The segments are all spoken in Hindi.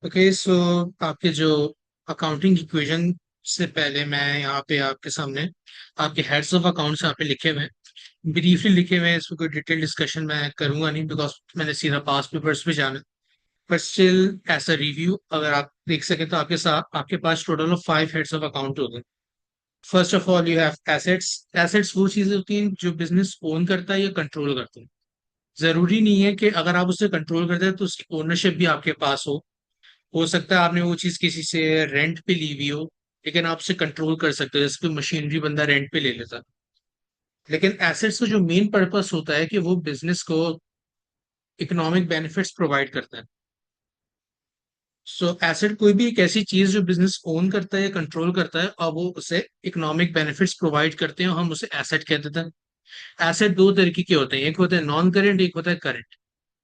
ओके सो आपके जो अकाउंटिंग इक्वेशन से पहले मैं यहाँ पे आपके सामने आपके हेड्स ऑफ अकाउंट्स यहाँ पे लिखे हुए हैं, ब्रीफली लिखे हुए हैं। इस पर कोई डिटेल डिस्कशन मैं करूंगा नहीं बिकॉज मैंने सीधा पास पेपर्स पे जाना है। पर स्टिल एज अ रिव्यू अगर आप देख सकें तो आपके साथ आपके पास total of 5 heads of account होते हैं। First of all you have assets. Assets वो चीजें होती हैं जो बिजनेस ओन करता है या कंट्रोल करता है। जरूरी नहीं है कि अगर आप उसे कंट्रोल करते हैं तो उसकी ओनरशिप भी आपके पास हो सकता है आपने वो चीज किसी से रेंट पे ली हुई हो, लेकिन आप उसे कंट्रोल कर सकते हो। जैसे कोई मशीनरी बंदा रेंट पे ले लेता है। लेकिन एसेट्स का जो मेन पर्पस होता है कि वो बिजनेस को इकोनॉमिक बेनिफिट्स प्रोवाइड करता है। सो एसेट कोई भी एक ऐसी चीज जो बिजनेस ओन करता है या कंट्रोल करता है और वो उसे इकोनॉमिक बेनिफिट्स प्रोवाइड करते हैं, हम उसे एसेट कह देते हैं। एसेट दो तरीके के होते हैं, एक होता है नॉन करेंट, एक होता है करंट।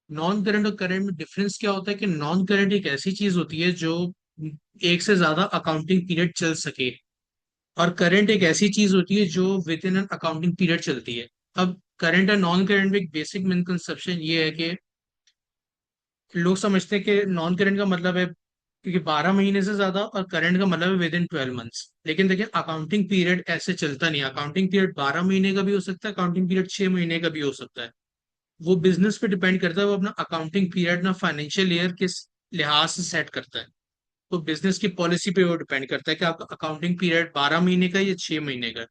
नॉन करंट और करंट में डिफरेंस क्या होता है कि नॉन करंट एक ऐसी चीज होती है जो एक से ज्यादा अकाउंटिंग पीरियड चल सके, और करंट एक ऐसी चीज होती है जो with in an accounting period चलती है। अब करंट और नॉन करंट में एक बेसिक मिसकंसेप्शन ये है कि लोग समझते हैं कि नॉन करंट का मतलब है क्योंकि 12 महीने से ज्यादा, और करंट का मतलब है विद इन 12 मंथ्स। लेकिन देखिए अकाउंटिंग पीरियड ऐसे चलता नहीं। अकाउंटिंग पीरियड 12 महीने का भी हो सकता है, अकाउंटिंग पीरियड 6 महीने का भी हो सकता है। वो बिजनेस पे डिपेंड करता है, वो अपना अकाउंटिंग पीरियड ना फाइनेंशियल ईयर किस लिहाज से सेट करता है। तो बिजनेस की पॉलिसी पे वो डिपेंड करता है कि आपका अकाउंटिंग पीरियड 12 महीने का या 6 महीने का।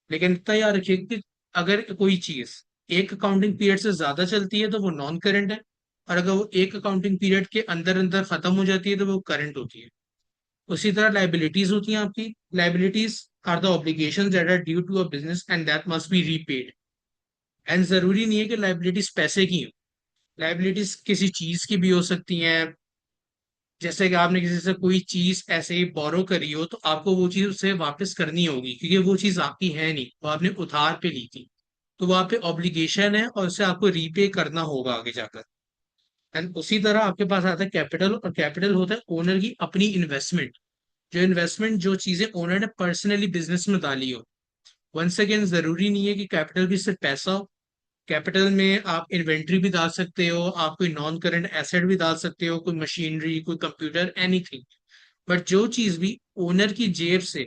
लेकिन इतना याद रखिए कि अगर कोई चीज एक अकाउंटिंग पीरियड से ज्यादा चलती है तो वो नॉन करंट है, और अगर वो एक अकाउंटिंग पीरियड के अंदर अंदर खत्म हो जाती है तो वो करंट होती है। उसी तरह लाइबिलिटीज होती हैं आपकी। Liabilities are the obligations that are due to a business and that must be repaid. And जरूरी नहीं है कि लाइबिलिटीज पैसे की हो। लाइबिलिटीज किसी चीज की भी हो सकती हैं। जैसे कि आपने किसी से कोई चीज ऐसे ही बोरो करी हो तो आपको वो चीज उससे वापस करनी होगी, क्योंकि वो चीज आपकी है नहीं, वो आपने उधार पे ली थी। तो वहां पे ऑब्लिगेशन है और उसे आपको रीपे करना होगा आगे जाकर। एंड उसी तरह आपके पास आता है कैपिटल, और कैपिटल होता है ओनर की अपनी इन्वेस्टमेंट। जो इन्वेस्टमेंट जो चीजें ओनर ने पर्सनली बिजनेस में डाली हो। वंस अगेन जरूरी नहीं है कि कैपिटल भी सिर्फ पैसा हो। कैपिटल में आप इन्वेंट्री भी डाल सकते हो, आप कोई नॉन करंट एसेट भी डाल सकते हो, कोई मशीनरी, कोई कंप्यूटर, एनीथिंग। बट जो चीज भी ओनर की जेब से।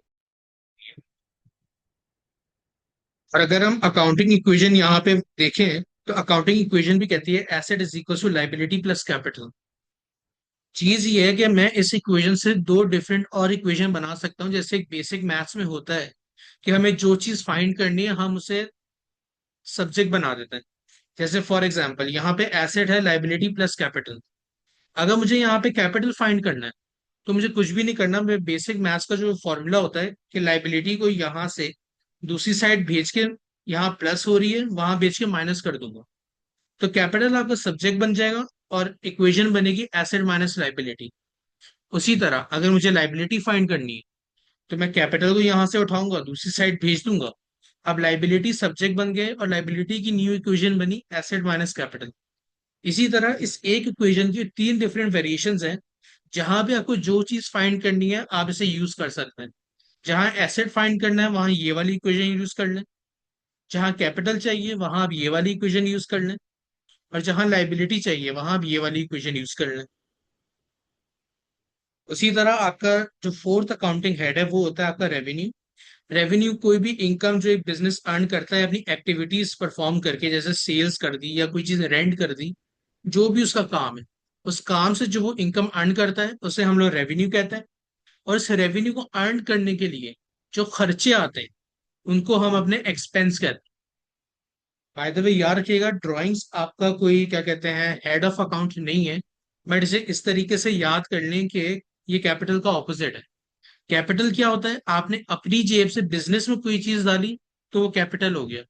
और अगर हम अकाउंटिंग इक्वेशन यहाँ पे देखें तो अकाउंटिंग इक्वेशन भी कहती है asset is equal to liability plus capital. चीज ये है कि मैं इस इक्वेशन से दो डिफरेंट और इक्वेशन बना सकता हूँ। जैसे एक बेसिक मैथ्स में होता है कि हमें जो चीज फाइंड करनी है हम उसे सब्जेक्ट बना देते हैं। जैसे फॉर एग्जाम्पल यहाँ पे एसेट है लाइबिलिटी प्लस कैपिटल। अगर मुझे यहाँ पे कैपिटल फाइंड करना है तो मुझे कुछ भी नहीं करना। मैं बेसिक मैथ्स का जो फॉर्मूला होता है कि लाइबिलिटी को यहाँ से दूसरी साइड भेज के, यहाँ प्लस हो रही है वहां भेज के माइनस कर दूंगा, तो कैपिटल आपका सब्जेक्ट बन जाएगा और इक्वेशन बनेगी एसेट माइनस लाइबिलिटी। उसी तरह अगर मुझे लाइबिलिटी फाइंड करनी है तो मैं कैपिटल को यहाँ से उठाऊंगा दूसरी साइड भेज दूंगा। अब लाइबिलिटी सब्जेक्ट बन गए और लाइबिलिटी की न्यू इक्वेशन बनी एसेट माइनस कैपिटल। इसी तरह इस एक इक्वेशन की तीन डिफरेंट वेरिएशंस हैं। जहां भी आपको जो चीज फाइंड करनी है आप इसे यूज कर सकते हैं। जहां एसेट फाइंड करना है वहां ये वाली इक्वेशन यूज कर लें। जहां कैपिटल चाहिए वहां आप ये वाली इक्वेशन यूज कर लें। और जहां लाइबिलिटी चाहिए वहां आप ये वाली इक्वेशन यूज कर लें। उसी तरह आपका जो फोर्थ अकाउंटिंग हेड है वो होता है आपका रेवेन्यू। रेवेन्यू कोई भी इनकम जो एक बिजनेस अर्न करता है अपनी एक्टिविटीज परफॉर्म करके, जैसे सेल्स कर दी या कोई चीज रेंट कर दी, जो भी उसका काम है, उस काम से जो वो इनकम अर्न करता है उसे हम लोग रेवेन्यू कहते हैं। और इस रेवेन्यू को अर्न करने के लिए जो खर्चे आते हैं उनको हम अपने एक्सपेंस कहते हैं। बाय द वे याद रखिएगा ड्राइंग्स आपका कोई क्या कहते हैं हेड ऑफ अकाउंट नहीं है। बट इसे इस तरीके से याद कर लें कि ये कैपिटल का ऑपोजिट है। कैपिटल क्या होता है, आपने अपनी जेब से बिजनेस में कोई चीज डाली तो वो कैपिटल हो गया।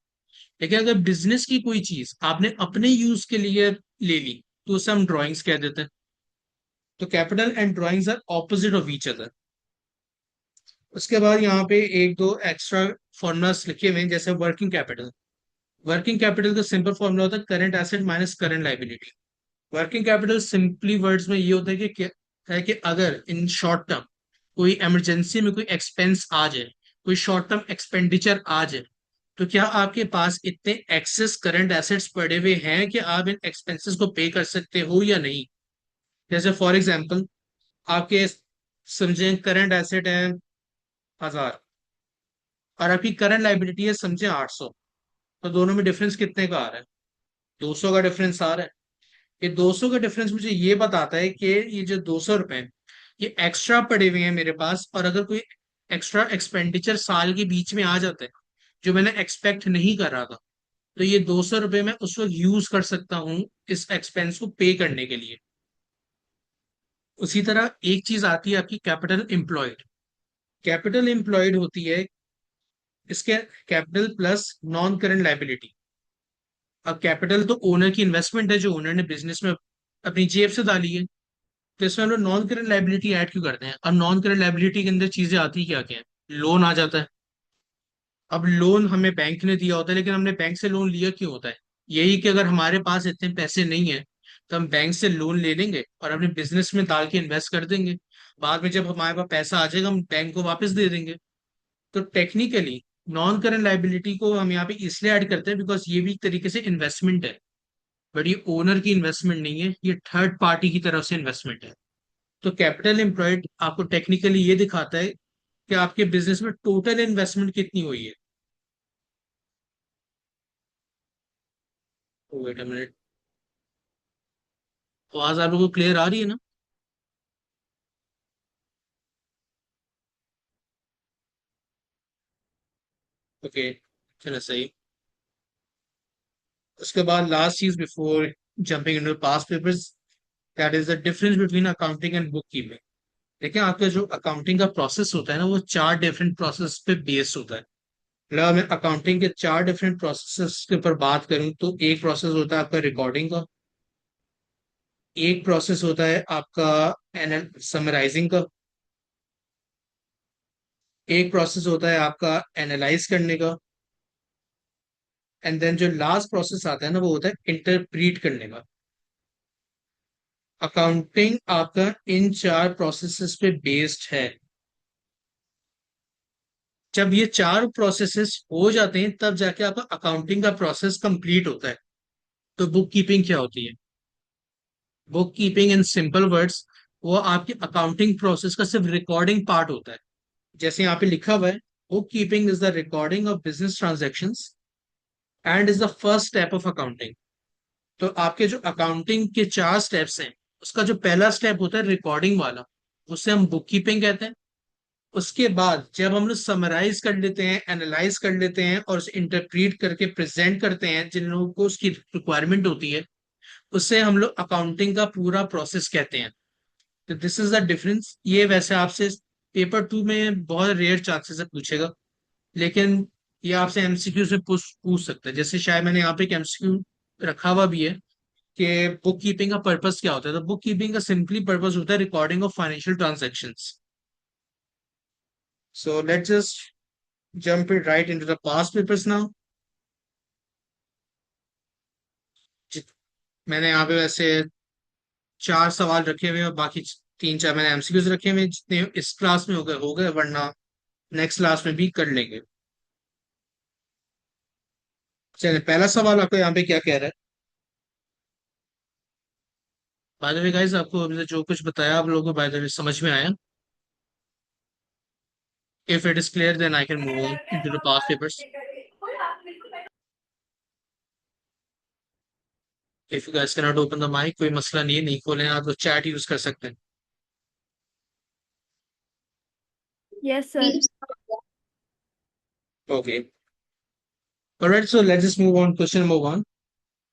लेकिन अगर बिजनेस की कोई चीज आपने अपने यूज के लिए ले ली तो उसे हम ड्राइंग्स कह देते हैं। तो capital and drawings are opposite of each other. उसके बाद यहाँ पे एक दो एक्स्ट्रा फॉर्मूलास लिखे हुए हैं, जैसे वर्किंग कैपिटल। वर्किंग कैपिटल का सिंपल फॉर्मूला होता है current asset minus current liability. Working capital simply words में ये होता है कि अगर इन शॉर्ट टर्म कोई इमरजेंसी में कोई एक्सपेंस आ जाए, कोई शॉर्ट टर्म एक्सपेंडिचर आ जाए, तो क्या आपके पास इतने एक्सेस करंट एसेट्स पड़े हुए हैं कि आप इन एक्सपेंसेस को पे कर सकते हो या नहीं। जैसे फॉर एग्जांपल आपके समझे करंट एसेट है 1000 और आपकी करंट लाइबिलिटी है समझे 800, तो दोनों में डिफरेंस कितने का आ रहा है? 200 का डिफरेंस आ रहा है। ये 200 का डिफरेंस मुझे ये बताता है कि ये जो 200 रुपए हैं, ये एक्स्ट्रा पड़े हुए हैं मेरे पास, और अगर कोई एक्स्ट्रा एक्सपेंडिचर साल के बीच में आ जाता है जो मैंने एक्सपेक्ट नहीं कर रहा था, तो ये 200 रुपये मैं उस वक्त यूज कर सकता हूँ इस एक्सपेंस को पे करने के लिए। उसी तरह एक चीज आती है आपकी कैपिटल एम्प्लॉयड। कैपिटल एम्प्लॉयड होती है इसके capital plus non current liability. अब कैपिटल तो ओनर की इन्वेस्टमेंट है जो ओनर ने बिजनेस में अपनी जेब से डाली है, तो इसमें हम लोग नॉन करंट लाइबिलिटी ऐड क्यों करते हैं? अब नॉन करंट लाइबिलिटी के अंदर चीजें आती क्या क्या है? लोन आ जाता है। अब लोन हमें बैंक ने दिया होता है, लेकिन हमने बैंक से लोन लिया क्यों होता है? यही कि अगर हमारे पास इतने पैसे नहीं है तो हम बैंक से लोन ले लेंगे और अपने बिजनेस में डाल के इन्वेस्ट कर देंगे। बाद में जब हमारे पास पैसा आ जाएगा हम बैंक को वापस दे देंगे। तो टेक्निकली नॉन करंट लाइबिलिटी को हम यहाँ पे इसलिए ऐड करते हैं बिकॉज ये भी एक तरीके से इन्वेस्टमेंट है, बट ये ओनर की इन्वेस्टमेंट नहीं है, ये थर्ड पार्टी की तरफ से इन्वेस्टमेंट है। तो कैपिटल एम्प्लॉयड आपको टेक्निकली ये दिखाता है कि आपके बिजनेस में टोटल इन्वेस्टमेंट कितनी हुई है। वेट अ मिनट, आवाज आप लोगों को क्लियर आ रही है ना? ओके, चलो सही। उसके बाद लास्ट चीज before jumping into past papers, that is the difference between accounting and book keeping. देखिए आपका जो अकाउंटिंग का प्रोसेस होता है ना, वो चार डिफरेंट प्रोसेस पे बेस्ड होता है। मतलब मैं अकाउंटिंग के चार डिफरेंट प्रोसेस के ऊपर बात करूं तो एक प्रोसेस होता है आपका रिकॉर्डिंग का, एक प्रोसेस होता है आपका समराइजिंग का, एक प्रोसेस होता है आपका एनालाइज करने का, एंड देन जो लास्ट प्रोसेस आता है ना वो होता है इंटरप्रीट करने का। अकाउंटिंग आपका इन चार प्रोसेसेस पे बेस्ड है। जब ये चार प्रोसेसेस हो जाते हैं तब जाके आपका अकाउंटिंग का प्रोसेस कंप्लीट होता है। तो बुक कीपिंग क्या होती है? Book keeping in simple words, वो आपकी अकाउंटिंग प्रोसेस का सिर्फ रिकॉर्डिंग पार्ट होता है। जैसे यहाँ पे लिखा हुआ है, book keeping is the recording of business transactions and is the first step of accounting. तो आपके जो अकाउंटिंग के चार स्टेप्स हैं, उसका जो पहला स्टेप होता है रिकॉर्डिंग वाला, उसे हम बुक कीपिंग कहते हैं। उसके बाद जब हम लोग समराइज कर लेते हैं, एनालाइज कर लेते हैं और उसे इंटरप्रीट करके प्रेजेंट करते हैं जिन लोगों को उसकी रिक्वायरमेंट होती है, उससे हम लोग अकाउंटिंग का पूरा प्रोसेस कहते हैं। तो दिस इज द डिफरेंस। ये वैसे आपसे पेपर 2 में बहुत रेयर चांसेस से पूछेगा, लेकिन ये आपसे एमसीक्यू से पूछ सकता है। जैसे शायद मैंने यहाँ पे एक एमसीक्यू रखा हुआ भी है कि बुक कीपिंग का पर्पस क्या होता है। तो बुक कीपिंग का सिंपली पर्पस होता है recording of financial transactions. So let's just jump it right into the past papers now. मैंने यहाँ पे वैसे चार सवाल रखे हुए हैं और बाकी तीन चार मैंने एमसीक्यूज रखे हुए हैं। जितने इस क्लास में हो गए, वरना नेक्स्ट क्लास में भी कर लेंगे। चलिए, पहला सवाल आपको यहाँ पे क्या कह रहा है? बाय द वे गाइस, आपको अभी से जो कुछ बताया आप लोगों को बाय द वे समझ में आया? If it is clear then I can move on into the past papers. If you guys can not open the mic, कोई मसला नहीं है, नहीं खोले आप तो चैट यूज कर सकते हैं। Yes, sir. Okay, alright, so let's just move on question number 1।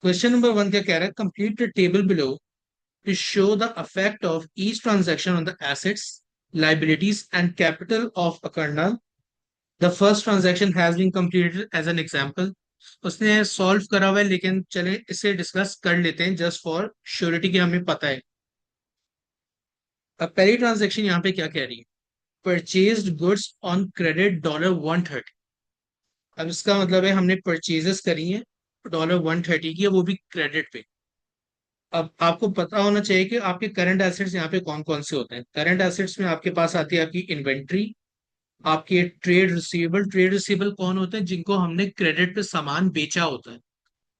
Question number 1 क्या कह रहा है? Complete the table below to show the effect of each transaction on the assets, liabilities, and capital of a kernel. The first transaction has been completed as an example. उसने सॉल्व करा हुआ है, लेकिन चले इसे डिस्कस कर लेते हैं जस्ट फॉर श्योरिटी की हमें पता है। अब पहली ट्रांजेक्शन यहाँ पे क्या कह रही है? Purchased goods on credit $130। अब इसका मतलब है हमने परचेजेस करी है $130 की, वो भी क्रेडिट पे। अब आपको पता होना चाहिए कि आपके करंट एसेट्स यहाँ पे कौन कौन से होते हैं। करंट एसेट्स में आपके पास आती है आपकी इन्वेंट्री, आपके ट्रेड रिसीवेबल। ट्रेड रिसीवेबल कौन होते हैं? जिनको हमने क्रेडिट पे सामान बेचा होता है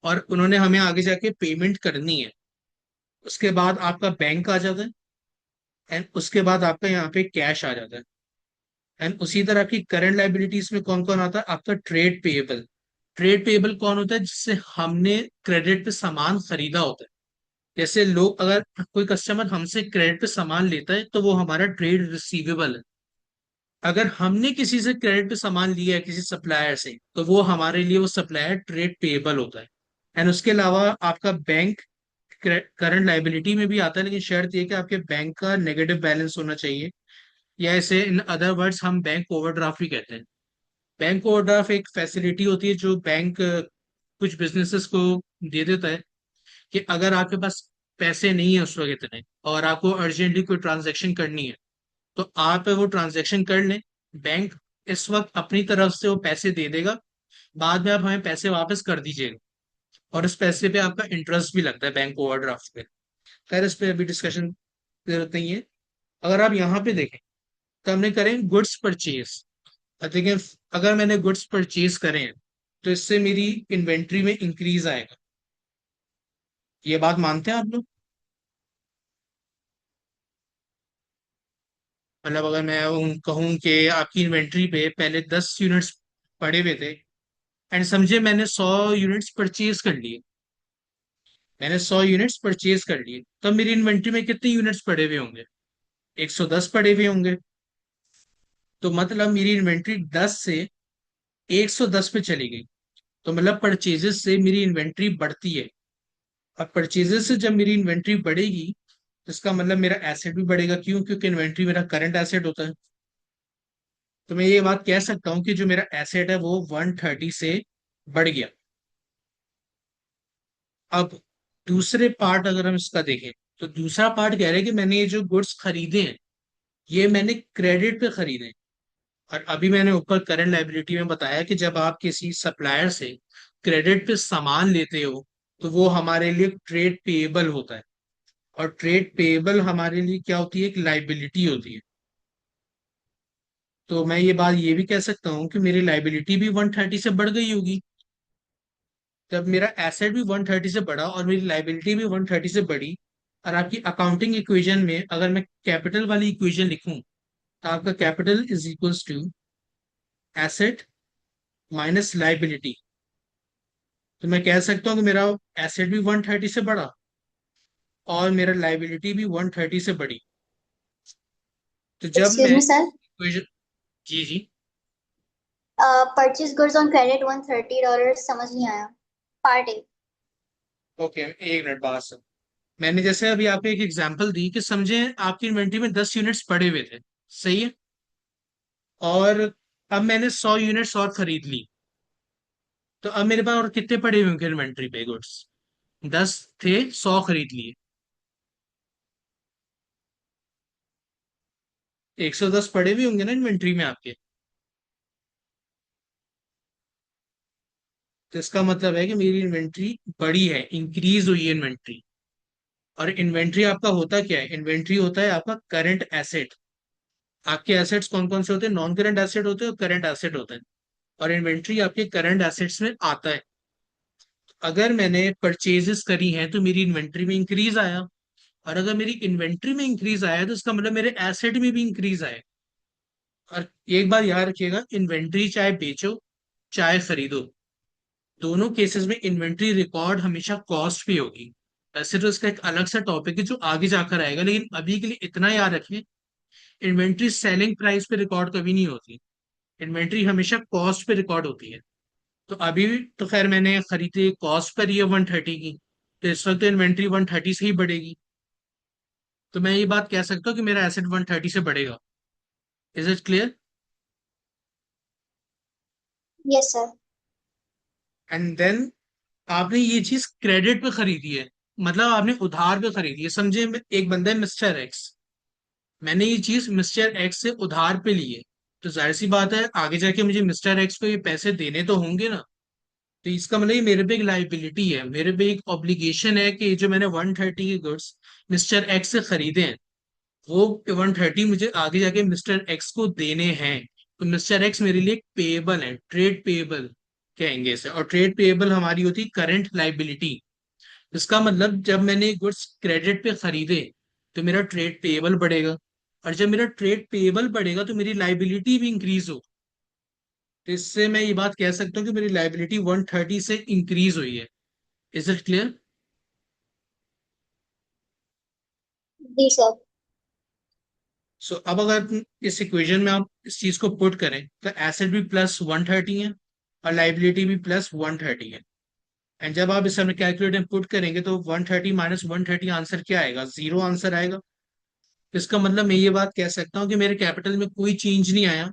और उन्होंने हमें आगे जाके पेमेंट करनी है। उसके बाद आपका बैंक आ जाता है, एंड उसके बाद आपका यहाँ पे कैश आ जाता है। एंड उसी तरह की करंट लाइबिलिटीज में कौन कौन आता है? आपका ट्रेड पेएबल। ट्रेड पेएबल कौन होता है? जिससे हमने क्रेडिट पे सामान खरीदा होता है। जैसे लोग, अगर कोई कस्टमर हमसे क्रेडिट पे सामान लेता है तो वो हमारा ट्रेड रिसीवेबल है। अगर हमने किसी से क्रेडिट पे सामान लिया है किसी सप्लायर से, तो वो हमारे लिए वो सप्लायर ट्रेड पेएबल होता है। एंड उसके अलावा आपका बैंक करंट लाइबिलिटी में भी आता है, लेकिन शर्त ये कि आपके बैंक का नेगेटिव बैलेंस होना चाहिए, या इसे इन अदर वर्ड्स हम बैंक ओवरड्राफ्ट भी कहते हैं। बैंक ओवरड्राफ्ट एक फैसिलिटी होती है जो बैंक कुछ बिजनेसेस को दे देता है, कि अगर आपके पास पैसे नहीं है उस वक्त इतने, और आपको अर्जेंटली कोई ट्रांजैक्शन करनी है, तो आप वो ट्रांजैक्शन कर लें। बैंक इस वक्त अपनी तरफ से वो पैसे दे देगा, बाद में आप हमें पैसे वापस कर दीजिएगा, और उस पैसे पे आपका इंटरेस्ट भी लगता है बैंक ओवरड्राफ्ट पे। खैर, इस पे अभी डिस्कशन जरूरत नहीं है। अगर आप यहाँ पे देखें, तो हमने करें गुड्स परचेज। देखिए, अगर मैंने गुड्स परचेज करे हैं, तो इससे मेरी इन्वेंट्री में इंक्रीज आएगा। ये बात मानते हैं आप लोग? मतलब अगर मैं कहूँ कि आपकी इन्वेंट्री पे पहले 10 यूनिट्स पड़े हुए थे, एंड समझे मैंने 100 यूनिट्स परचेज कर लिए, मैंने 100 यूनिट्स परचेज कर लिए, तब मेरी इन्वेंट्री में कितने यूनिट्स पड़े हुए होंगे? 110 पड़े हुए होंगे। तो मतलब मेरी इन्वेंट्री 10 से 110 पे चली गई। तो मतलब परचेजेस से मेरी इन्वेंट्री बढ़ती है। और परचेजेस से जब मेरी इन्वेंट्री बढ़ेगी, तो इसका मतलब मेरा एसेट भी बढ़ेगा। क्यों? क्योंकि इन्वेंट्री मेरा करंट एसेट होता है। तो मैं ये बात कह सकता हूँ कि जो मेरा एसेट है वो 130 से बढ़ गया। अब दूसरे पार्ट अगर हम इसका देखें, तो दूसरा पार्ट कह रहे हैं कि मैंने ये जो गुड्स खरीदे हैं, ये मैंने क्रेडिट पे खरीदे हैं। और अभी मैंने ऊपर करंट लाइबिलिटी में बताया कि जब आप किसी सप्लायर से क्रेडिट पे सामान लेते हो, तो वो हमारे लिए ट्रेड पेएबल होता है। और ट्रेड पेएबल हमारे लिए क्या होती है? एक लाइबिलिटी होती है। तो मैं ये बात ये भी कह सकता हूँ कि मेरी लाइबिलिटी भी 130 से बढ़ गई होगी। जब मेरा एसेट भी 130 से बढ़ा और मेरी लाइबिलिटी भी 130 से बढ़ी, और आपकी अकाउंटिंग इक्वेशन में अगर मैं कैपिटल वाली इक्वेशन लिखूं, तो आपका capital is equals to asset minus liability. तो मैं कह सकता हूँ कि मेरा एसेट भी 130 से बढ़ा और मेरा लाइबिलिटी भी 130 से बढ़ी। तो जब एक्सक्यूज मैं मी सर, इक्वेशन, जी जी, परचेज गुड्स ऑन क्रेडिट $130 समझ नहीं आया। Part A. ओके, एक मिनट बात सुन। मैंने जैसे अभी आपको एक एग्जांपल दी कि समझे आपकी इन्वेंट्री में 10 यूनिट्स पड़े हुए थे, सही है, और अब मैंने 100 यूनिट्स और खरीद ली। तो अब मेरे पास और कितने पड़े हुए होंगे इन्वेंट्री पे गुड्स? 10 थे, 100 खरीद लिए, 110 पड़े हुए होंगे ना इन्वेंट्री में आपके। तो इसका मतलब है कि मेरी इन्वेंट्री बड़ी है, इंक्रीज हुई है इन्वेंट्री। और इन्वेंट्री आपका होता क्या है? इन्वेंट्री होता है आपका करंट एसेट। आपके एसेट्स कौन कौन से होते हैं? नॉन करंट एसेट होते हैं और करंट एसेट होते हैं। और इन्वेंट्री आपके करंट एसेट्स में आता है। अगर मैंने परचेजेस करी हैं तो मेरी इन्वेंट्री में इंक्रीज आया, और अगर मेरी इन्वेंट्री में इंक्रीज आया तो इसका मतलब मेरे एसेट में भी इंक्रीज आया। और एक बार याद रखिएगा, इन्वेंट्री चाहे बेचो चाहे खरीदो, दोनों केसेस में इन्वेंट्री रिकॉर्ड हमेशा कॉस्ट पे होगी। वैसे तो इसका एक अलग सा टॉपिक है जो आगे जाकर आएगा, लेकिन अभी के लिए इतना याद रखें, इन्वेंट्री सेलिंग प्राइस पे रिकॉर्ड कभी नहीं होती। इन्वेंट्री हमेशा कॉस्ट पे रिकॉर्ड होती है। तो अभी तो खैर मैंने खरीदी कॉस्ट पर ही है 130 की, तो इस वक्त तो इन्वेंट्री 130 से ही बढ़ेगी। तो मैं ये बात कह सकता हूँ कि मेरा एसेट 130 से बढ़ेगा। Is it clear? Yes sir. And then आपने ये चीज क्रेडिट पे खरीदी है, मतलब आपने उधार पे खरीदी है। समझे, एक बंदा है मिस्टर एक्स, मैंने ये चीज मिस्टर एक्स से उधार पे ली है। तो जाहिर सी बात है आगे जाके मुझे मिस्टर एक्स को ये पैसे देने तो होंगे ना। तो इसका मतलब ये मेरे पे एक लाइबिलिटी है, मेरे पे एक ऑब्लिगेशन है कि जो मैंने 130 के गुड्स मिस्टर एक्स से खरीदे हैं, वो 130 मुझे आगे जाके मिस्टर एक्स को देने हैं। तो मिस्टर एक्स मेरे लिए पेएबल है, ट्रेड पेएबल कहेंगे इसे। और ट्रेड पेएबल हमारी होती है करंट लाइबिलिटी। इसका मतलब जब मैंने गुड्स क्रेडिट पे खरीदे तो मेरा ट्रेड पेएबल बढ़ेगा, और जब मेरा ट्रेड पेएबल बढ़ेगा तो मेरी लाइबिलिटी भी इंक्रीज हो। तो इससे मैं ये बात कह सकता हूँ कि मेरी लाइबिलिटी 130 से इंक्रीज हुई है। Is it clear? जी सर। सो अब अगर इस इक्वेशन में आप इस चीज को पुट करें तो एसेट भी प्लस 130 है और लाइबिलिटी भी प्लस 130 है। एंड जब आप इसे कैलकुलेटर में पुट करेंगे तो 130 माइनस 130 आंसर क्या आएगा? जीरो आंसर आएगा। इसका मतलब मैं ये बात कह सकता हूँ कि मेरे कैपिटल में कोई चेंज नहीं आया।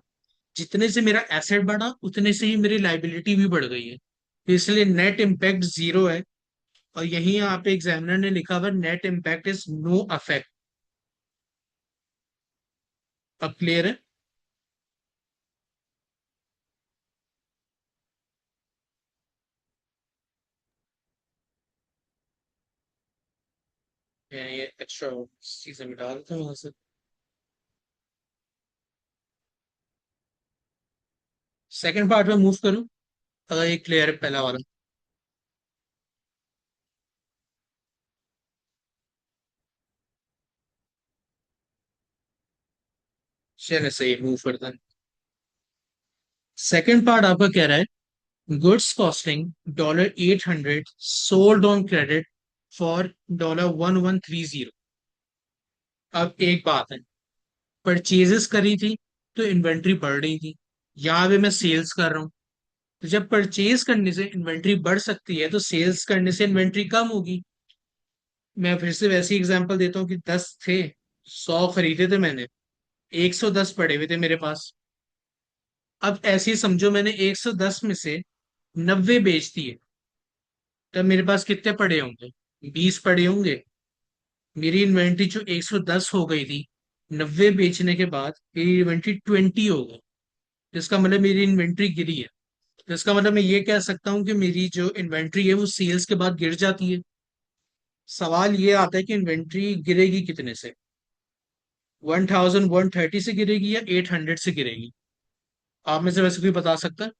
जितने से मेरा एसेट बढ़ा उतने से ही मेरी लाइबिलिटी भी बढ़ गई है, तो इसलिए नेट इम्पैक्ट जीरो है। और यही यहाँ पे एग्जामिनर ने लिखा हुआ net impact is no affect. अब क्लियर है? मैं ये एक्स्ट्रा चीजें मिटा देता हूँ यहाँ से। सेकंड पार्ट में मूव करूँ अगर ये क्लियर है पहला वाला? चलिए सही, मूव करता है। सेकंड पार्ट आपका कह रहा है goods costing $800 sold on credit for $1130। अब एक बात है, परचेजेस करी थी तो इन्वेंट्री बढ़ रही थी, यहाँ पे मैं सेल्स कर रहा हूँ। तो जब परचेज करने से इन्वेंट्री बढ़ सकती है तो सेल्स करने से इन्वेंट्री कम होगी। मैं फिर से वैसी एग्जांपल देता हूँ कि 10 थे, 100 खरीदे थे मैंने, 110 पड़े हुए थे मेरे पास। अब ऐसे ही समझो मैंने 110 में से 90 बेच दिए, तब मेरे पास कितने पड़े होंगे? 20 पड़े होंगे। मेरी इन्वेंट्री जो 110 हो गई थी, 90 बेचने के बाद मेरी इन्वेंट्री 20 हो गई। जिसका मतलब मेरी इन्वेंट्री गिरी है। तो इसका मतलब मैं ये कह सकता हूँ कि मेरी जो इन्वेंट्री है वो सेल्स के बाद गिर जाती है। सवाल ये आता है कि इन्वेंट्री गिरेगी कितने से? 1130 से गिरेगी या 800 से गिरेगी? आप में से वैसे कोई बता सकता है?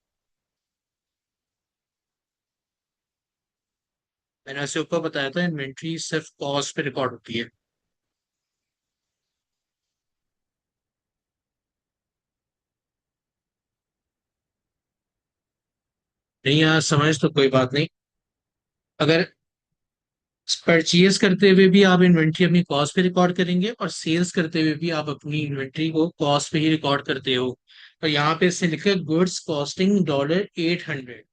मैंने ऐसे ऊपर बताया था इन्वेंट्री सिर्फ कॉस्ट पे रिकॉर्ड होती है। नहीं यार, समझ तो कोई बात नहीं। अगर परचेज करते हुए भी आप इन्वेंट्री अपनी कॉस्ट पे रिकॉर्ड करेंगे और सेल्स करते हुए भी आप अपनी इन्वेंट्री को कॉस्ट पे ही रिकॉर्ड करते हो, तो यहाँ पे इससे लिखा है गुड्स कॉस्टिंग $800।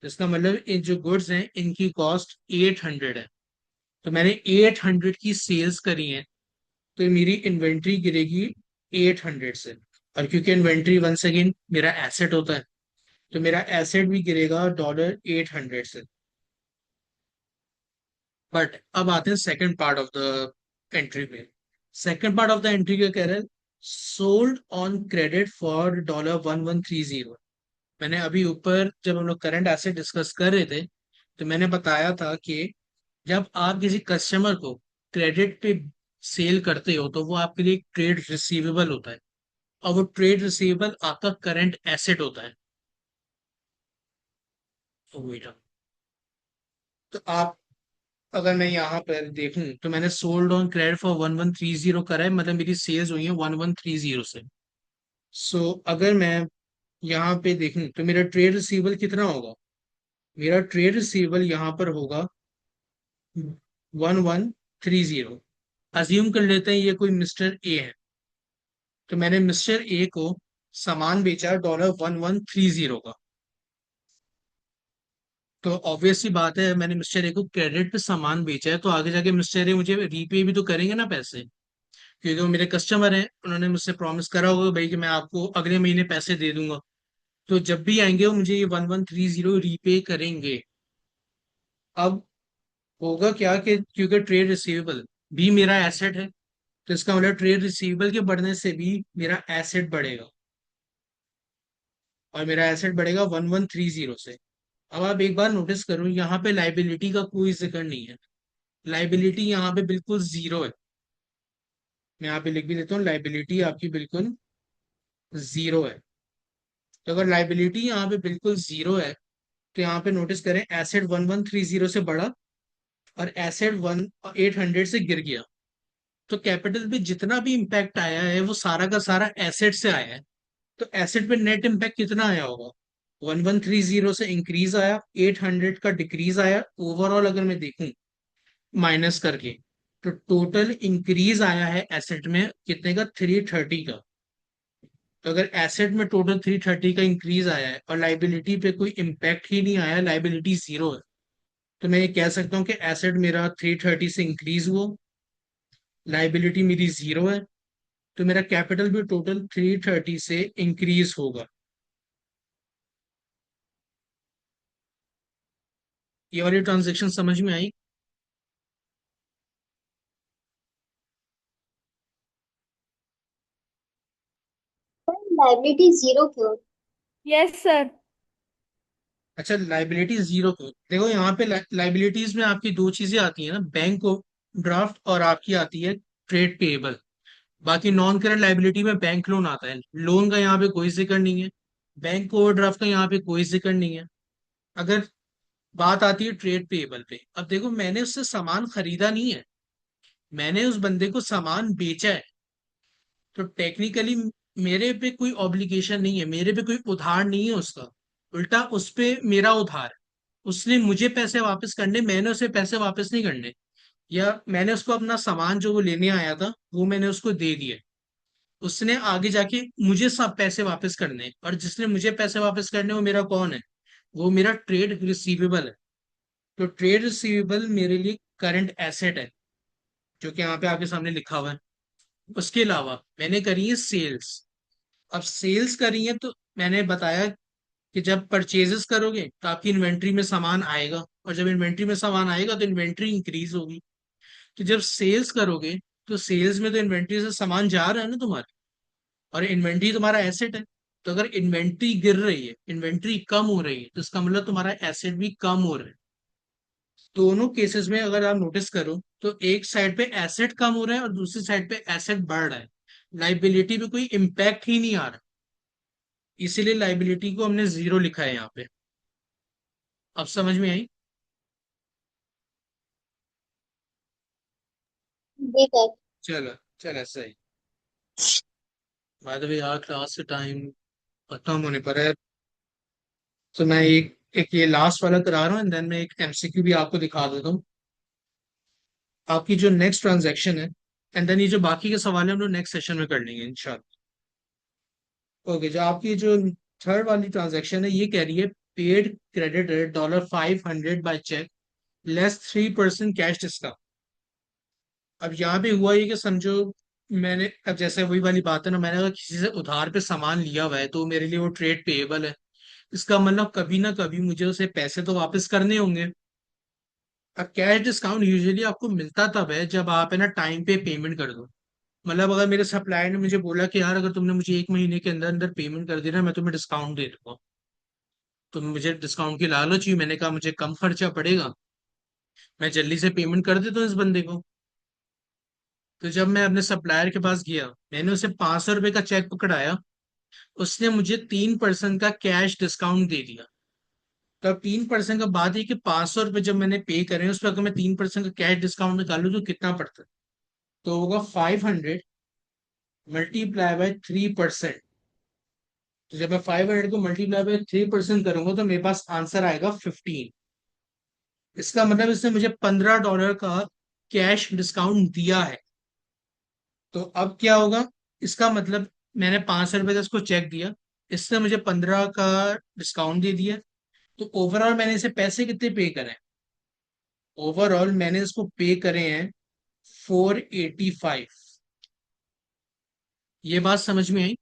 इसका मतलब इन जो गुड्स हैं इनकी कॉस्ट 800 है। तो मैंने 800 की सेल्स करी है, तो मेरी इन्वेंट्री गिरेगी 800 से। और क्योंकि इन्वेंट्री वंस अगेन मेरा एसेट होता है, तो मेरा एसेट भी गिरेगा $800 से। बट अब आते हैं second part of the entry पे। Second part of the entry क्या कह रहा है? Sold on credit for $1130। मैंने अभी ऊपर जब हम लोग करंट एसेट डिस्कस कर रहे थे तो मैंने बताया था कि जब आप किसी कस्टमर को क्रेडिट पे सेल करते हो तो वो आपके लिए ट्रेड रिसीवेबल होता है, और वो ट्रेड रिसीवेबल आपका करंट एसेट होता है। तो बेटा, तो आप, अगर मैं यहाँ पर देखूं तो मैंने सोल्ड ऑन क्रेडिट फॉर 1130 करा है, मतलब मेरी सेल्स हुई है 1130 से। सो अगर मैं यहाँ पे देखूं तो मेरा ट्रेड रिसीवेबल कितना होगा? मेरा ट्रेड रिसीवेबल यहाँ पर होगा 1130। अज्यूम कर लेते हैं ये कोई मिस्टर ए है, तो मैंने मिस्टर ए को सामान बेचा $1130 का। तो ऑब्वियस सी बात है, मैंने मिस्टर ए को क्रेडिट पे सामान बेचा है तो आगे जाके मिस्टर ए मुझे रीपे भी तो करेंगे ना पैसे, क्योंकि वो मेरे कस्टमर हैं। उन्होंने मुझसे प्रॉमिस करा होगा भाई कि मैं आपको अगले महीने पैसे दे दूंगा। तो जब भी आएंगे वो मुझे ये 1130 रीपे करेंगे। अब होगा क्या कि क्योंकि ट्रेड रिसीवेबल भी मेरा एसेट है, तो इसका मतलब ट्रेड रिसीवेबल के बढ़ने से भी मेरा एसेट बढ़ेगा, और मेरा एसेट बढ़ेगा 1130 से। अब आप एक बार नोटिस करो, यहाँ पे लाइबिलिटी का कोई जिक्र नहीं है। लाइबिलिटी यहाँ पे बिल्कुल जीरो है। मैं यहाँ पे लिख भी देता हूँ, लाइबिलिटी आपकी बिल्कुल जीरो है। तो अगर लाइबिलिटी यहाँ पे बिल्कुल जीरो है तो यहाँ पे नोटिस करें एसेट 1130 से बढ़ा और एसेट 800 से गिर गया, तो कैपिटल पे जितना भी इम्पैक्ट आया है वो सारा का सारा एसेट से आया है। तो एसेट पे नेट इम्पैक्ट कितना आया होगा? 1130 से इंक्रीज आया, 800 का डिक्रीज आया। ओवरऑल अगर मैं देखूं माइनस करके, तो टोटल इंक्रीज आया है एसेट में कितने का? 330 का। तो अगर एसेट में टोटल 330 का इंक्रीज आया है और लाइबिलिटी पे कोई इम्पैक्ट ही नहीं आया, लाइबिलिटी जीरो है, तो मैं ये कह सकता हूँ कि एसेट मेरा 330 से इंक्रीज हुआ, लाइबिलिटी मेरी जीरो है, तो मेरा कैपिटल भी टोटल 330 से इंक्रीज होगा। ये वाली ट्रांजेक्शन समझ में आई? लाइबिलिटी जीरो क्यों? Yes, sir. अच्छा, लाइबिलिटी जीरो क्यों? देखो यहाँ पे लाइबिलिटीज में आपकी दो चीजें आती है ना, बैंक ड्राफ्ट और आपकी आती है ट्रेड पेएबल। बाकी नॉन करंट लाइबिलिटी में बैंक लोन आता है, लोन का यहाँ पे कोई जिक्र नहीं है, बैंक ओवरड्राफ्ट का यहाँ पे कोई जिक्र नहीं है। अगर बात आती है ट्रेड पेएबल पे, अब देखो मैंने उससे सामान खरीदा नहीं है, मैंने उस बंदे को सामान बेचा है, तो टेक्निकली मेरे पे कोई ऑब्लिगेशन नहीं है, मेरे पे कोई उधार नहीं है उसका, उल्टा उस पे मेरा उधार है। उसने मुझे पैसे वापस करने, मैंने उसे पैसे वापस नहीं करने। या मैंने उसको अपना सामान जो वो लेने आया था वो मैंने उसको दे दिया, उसने आगे जाके मुझे सब पैसे वापस करने हैं। और जिसने मुझे पैसे वापस करने वो मेरा कौन है? वो मेरा ट्रेड रिसीवेबल है। तो ट्रेड रिसीवेबल मेरे लिए करंट एसेट है, जो कि यहाँ पे आपके सामने लिखा हुआ है। उसके अलावा मैंने करी है सेल्स। अब सेल्स करी है तो मैंने बताया कि जब परचेजेस करोगे तो आपकी इन्वेंट्री में सामान आएगा, और जब इन्वेंट्री में सामान आएगा तो इन्वेंट्री इंक्रीज होगी। तो जब सेल्स करोगे तो सेल्स में तो इन्वेंट्री से सामान जा रहा है ना तुम्हारा, और इन्वेंट्री तुम्हारा एसेट है। तो अगर इन्वेंट्री गिर रही है, इन्वेंट्री कम हो रही है, तो इसका मतलब तुम्हारा एसेट भी कम हो रहा है। दोनों केसेस में अगर आप नोटिस करो तो एक साइड पे एसेट कम हो रहा है और दूसरी साइड पे एसेट बढ़ रहा है, लाइबिलिटी पे कोई इम्पैक्ट ही नहीं आ रहा। इसीलिए लाइबिलिटी को हमने जीरो लिखा है यहाँ पे। अब समझ में आई? जी सर। चलो, चलो सही। बाय द वे यार, क्लास से टाइम खत्म होने पर है, तो मैं एक एक ये लास्ट वाला करा रहा हूँ, एंड देन मैं एक एमसीक्यू भी आपको दिखा देता हूँ। आपकी जो नेक्स्ट ट्रांजैक्शन है, एंड देन ये जो बाकी के सवाल है हम लोग नेक्स्ट सेशन में कर लेंगे इंशाल्लाह। ओके, जो आपकी जो थर्ड वाली ट्रांजैक्शन है ये कह रही है, paid creditor $500 by cheque less 3% cash discount. अब यहाँ पे हुआ ये कि समझो, मैंने अब जैसे वही वाली बात है ना, मैंने अगर किसी से उधार पे सामान लिया हुआ है तो मेरे लिए वो ट्रेड पेएबल है। इसका मतलब कभी ना कभी मुझे उसे पैसे तो वापस करने होंगे। अब कैश डिस्काउंट यूजुअली आपको मिलता तब है जब आप है ना टाइम पे पेमेंट कर दो। मतलब अगर मेरे सप्लायर ने मुझे बोला कि यार अगर तुमने मुझे 1 महीने के अंदर अंदर पेमेंट कर देना मैं तुम्हें डिस्काउंट दे दूंगा, तो मुझे डिस्काउंट की लालच हुई, मैंने कहा मुझे कम खर्चा पड़ेगा, मैं जल्दी से पेमेंट कर देता हूँ इस बंदे को। तो जब मैं अपने सप्लायर के पास गया, मैंने उसे 500 रुपये का चेक पकड़ाया, उसने मुझे 3% का कैश डिस्काउंट दे दिया। तो अब 3% का बात है कि 500 रुपये जब मैंने पे करे उस पर अगर मैं 3% का कैश डिस्काउंट निकालू तो कितना पड़ता है? तो होगा 500 मल्टीप्लाई बाय 3%। तो जब मैं 500 को मल्टीप्लाई बाय 3% करूंगा तो मेरे पास आंसर आएगा 15। इसका मतलब इसने मुझे $15 का कैश डिस्काउंट दिया है। तो अब क्या होगा? इसका मतलब मैंने 500 रुपये का इसको चेक दिया, इसने मुझे 15 का डिस्काउंट दे दिया, तो ओवरऑल मैंने इसे पैसे कितने पे करे हैं? ओवरऑल मैंने इसको पे करे हैं 485। ये बात समझ में आई?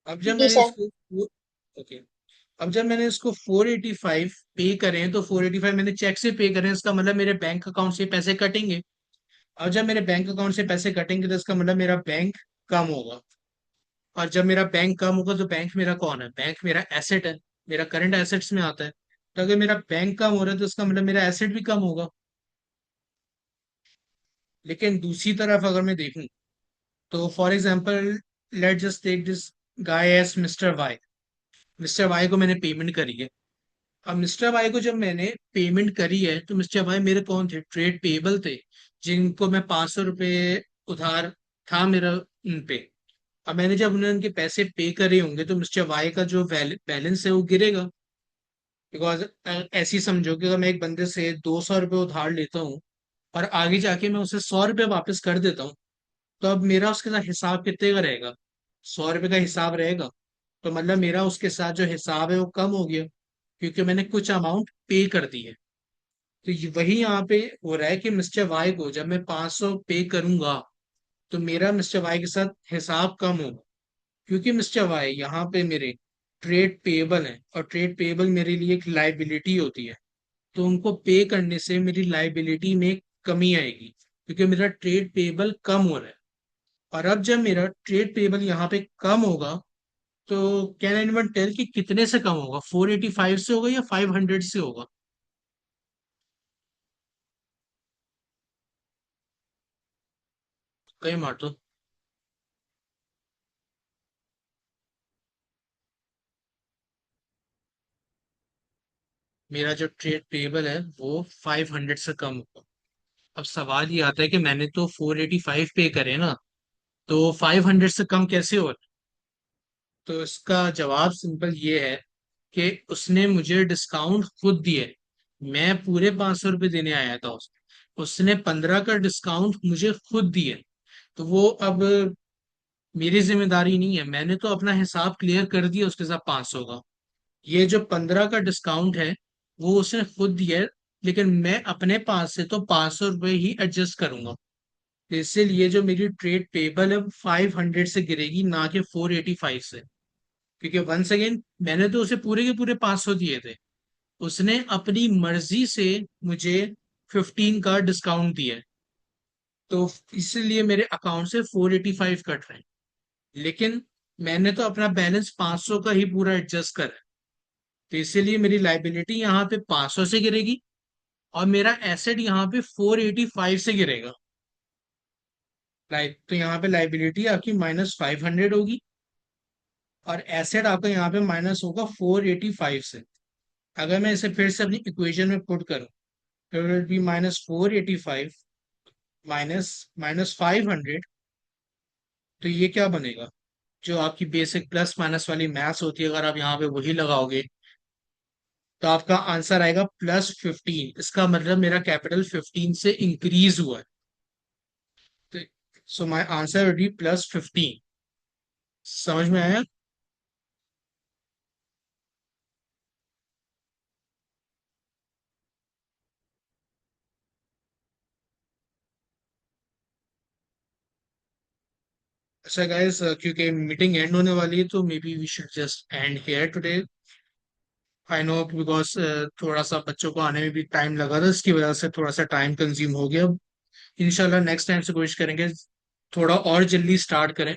अब जब जी मैंने सर। इसको, ओके, अब जब मैंने इसको 485 पे करे हैं, तो 485 मैंने चेक से पे करे हैं, इसका मतलब मेरे बैंक अकाउंट से पैसे कटेंगे। और जब मेरे बैंक अकाउंट से पैसे कटेंगे तो इसका मतलब मेरा बैंक कम होगा। और जब मेरा बैंक कम होगा तो बैंक मेरा कौन है? बैंक मेरा एसेट है, मेरा करंट एसेट्स में आता है। तो अगर मेरा बैंक कम हो रहा है तो इसका मतलब मेरा एसेट भी कम होगा। लेकिन दूसरी तरफ अगर मैं देखूं, तो for example let just take this guy as mister Y. Mister Y को मैंने पेमेंट करी है। अब मिस्टर वाई को जब मैंने पेमेंट करी है तो मिस्टर वाई मेरे कौन थे? ट्रेड पेबल थे, जिनको मैं 500 रुपये उधार था मेरा उन पे। अब मैंने जब उन्हें उनके पैसे पे करे होंगे तो मिस्टर वाई का जो बैलेंस है वो गिरेगा। बिकॉज ऐसी समझो कि अगर मैं एक बंदे से 200 रुपये उधार लेता हूँ और आगे जाके मैं उसे 100 रुपये वापस कर देता हूँ, तो अब मेरा उसके साथ हिसाब कितने का रहेगा? 100 रुपये का हिसाब रहेगा। तो मतलब मेरा उसके साथ जो हिसाब है वो कम हो गया, क्योंकि मैंने कुछ अमाउंट पे कर दी है। तो वही यहाँ पे हो रहा है कि मिस्टर वाई को जब मैं 500 पे करूंगा तो मेरा मिस्टर वाई के साथ हिसाब कम होगा, क्योंकि मिस्टर वाई यहाँ पे मेरे ट्रेड पेएबल है और ट्रेड पेएबल मेरे लिए एक लाइबिलिटी होती है। तो उनको पे करने से मेरी लाइबिलिटी में कमी आएगी, क्योंकि मेरा ट्रेड पेएबल कम हो रहा है। और अब जब मेरा ट्रेड पेएबल यहाँ पे कम होगा तो कैन एनीवन टेल कि कितने से कम होगा? 485 से होगा या 500 से होगा? कहीं मार दो। मेरा जो ट्रेड पेएबल है वो 500 से कम होगा। अब सवाल ये आता है कि मैंने तो 485 पे करे ना, तो 500 से कम कैसे हो? तो इसका जवाब सिंपल ये है कि उसने मुझे डिस्काउंट खुद दिए। मैं पूरे 500 रुपये देने आया था उसने 15 का डिस्काउंट मुझे खुद दिए। तो वो अब मेरी जिम्मेदारी नहीं है, मैंने तो अपना हिसाब क्लियर कर दिया उसके साथ 500 का। ये जो 15 का डिस्काउंट है वो उसने खुद दिया है, लेकिन मैं अपने पास से तो 500 रुपये ही एडजस्ट करूंगा। तो इसीलिए जो मेरी ट्रेड पेबल है 500 से गिरेगी, ना कि 485 से। क्योंकि वंस अगेन मैंने तो उसे पूरे के पूरे 500 दिए थे, उसने अपनी मर्जी से मुझे 15 का डिस्काउंट दिया है। तो इसलिए मेरे अकाउंट से 485 कट रहे हैं, लेकिन मैंने तो अपना बैलेंस 500 का ही पूरा एडजस्ट करा है। तो इसीलिए मेरी लाइबिलिटी यहाँ पे 500 से गिरेगी और मेरा एसेट यहाँ पे 485 से गिरेगा। लाइक तो यहाँ पे लाइबिलिटी आपकी -500 होगी और एसेट आपका यहाँ पे माइनस होगा 485 से। अगर मैं इसे फिर से अपनी इक्वेशन में पुट करूं तो इट विल बी -485 माइनस -500। तो ये क्या बनेगा? जो आपकी बेसिक प्लस माइनस वाली मैथ्स होती है, अगर आप यहाँ पे वही लगाओगे तो आपका आंसर आएगा +15। इसका मतलब मेरा कैपिटल 15 से इंक्रीज हुआ है। तो सो माई आंसर विल बी +15। समझ में आया? अच्छा गाइस, क्योंकि मीटिंग एंड होने वाली है तो maybe we should just end here today. I know because थोड़ा सा बच्चों को आने में भी टाइम लगा था, इसकी वजह से थोड़ा सा टाइम कंज्यूम हो गया। इंशाल्लाह नेक्स्ट टाइम से कोशिश करेंगे थोड़ा और जल्दी स्टार्ट करें।